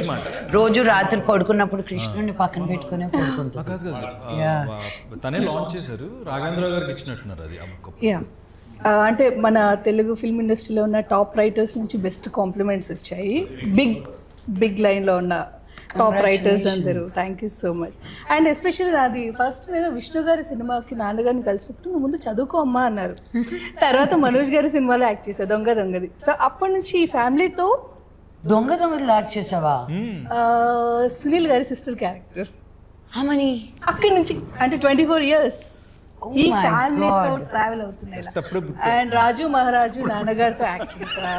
రోజు రాత్రి పడుకున్నప్పుడు కృష్ణుడిని పక్కన పెట్టుకునే పడుకుంటుంది. తనే లాంచ్ చేశారు, రాఘవేంద్ర గారికి ఇచ్చినట్టున్నారు అది ఆ బుక్. యా, అంటే మన తెలుగు ఫిల్మ్ ఇండస్ట్రీలో ఉన్న టాప్ రైటర్స్ నుంచి బెస్ట్ కాంప్లిమెంట్స్ వచ్చాయి. బిగ్ బిగ్ లైన్లో ఉన్న టాప్ రైటర్స్ అందరూ. Thank you so much. And especially నాది ఫస్ట్ నేను విష్ణు గారి సినిమాకి నాన్నగారిని కలిసినప్పుడు నువ్వు ముందు చదువుకో అమ్మా అన్నారు. తర్వాత మనోజ్ గారి సినిమాలో యాక్ట్ చేశా దొంగది. సో అప్పటి నుంచి ఈ ఫ్యామిలీతో దొంగది లాక్ చేసావా? సునీల్ గారి సిస్టర్ క్యారెక్టర్ మనీ అక్కడి నుంచి అంటే 24 years ఈ my ఫ్యామిలీతో God. ట్రావెల్ అవుతున్నాయి. అండ్ రాజు మహారాజు నాన్నగారితో యాక్ట్ చేసా,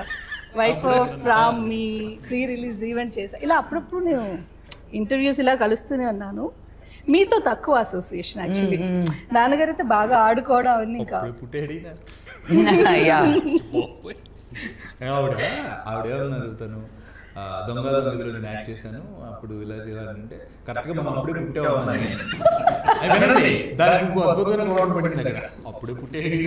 wife of Ram me pre release event చేసా. ఇలా అప్పుడప్పుడు నేను ఇంటర్వ్యూస్ ఇలా కలుస్తూనే ఉన్నాను. మీతో తక్కువ అసోసియేషన్ యాక్చువల్లీ. నాన్నగారు అయితే బాగా ఆడుకోవడం అవన్నీ కాదు. ఆవిడేమన్నారు తను దొంగలో నేను యాక్ట్ చేశాను అప్పుడు ఇలా చేయాలంటే కరెక్ట్గా మనం అప్పుడే పుట్టేవాళ్ళని వినండి. దానికి ఇంకో అద్భుతమైన గొడవ పడింది దగ్గర అప్పుడే పుట్టేది.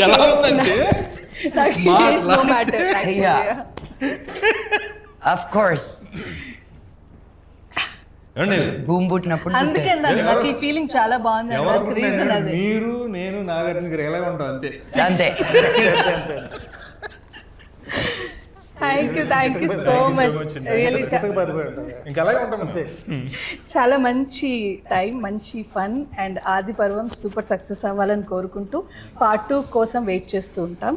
ఎలా ఉందంటే ఆఫ్ కోర్స్ భూమి పుట్టినప్పుడు అందుకే నాకు ఈ ఫీలింగ్ చాలా బాగుంది. రీజన్ అదే. మీరు నేను నాగార్జున గారు ఎలా ఉంటాం అంతే. Thank you so much. Really చాలా మంచి టైం, మంచి ఫన్ అండ్ ఆది పర్వం సూపర్ సక్సెస్ అవ్వాలని కోరుకుంటూ పార్ట్ 2 కోసం వెయిట్ చేస్తూ ఉంటాం.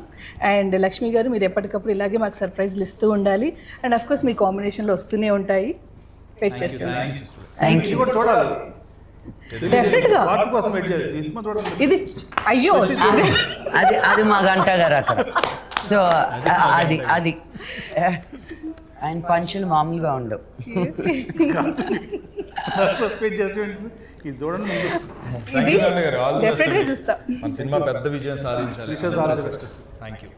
అండ్ లక్ష్మి గారు మీరు ఎప్పటికప్పుడు ఇలాగే మాకు సర్ప్రైజ్లు ఇస్తూ ఉండాలి. అండ్ అఫ్ కోర్స్ మీ కాంబినేషన్లో వస్తూనే ఉంటాయి. వెయిట్ చేస్తాం. Thank you. డెఫినెట్గా ఇది అయ్యో అది మా గంట గారు అక్కడ. సో అది ఆయన పంచులు మామూలుగా ఉండవు. డెఫినెట్గా చూస్తాం. సినిమా పెద్ద విజయం సాధించాలి. Thank you.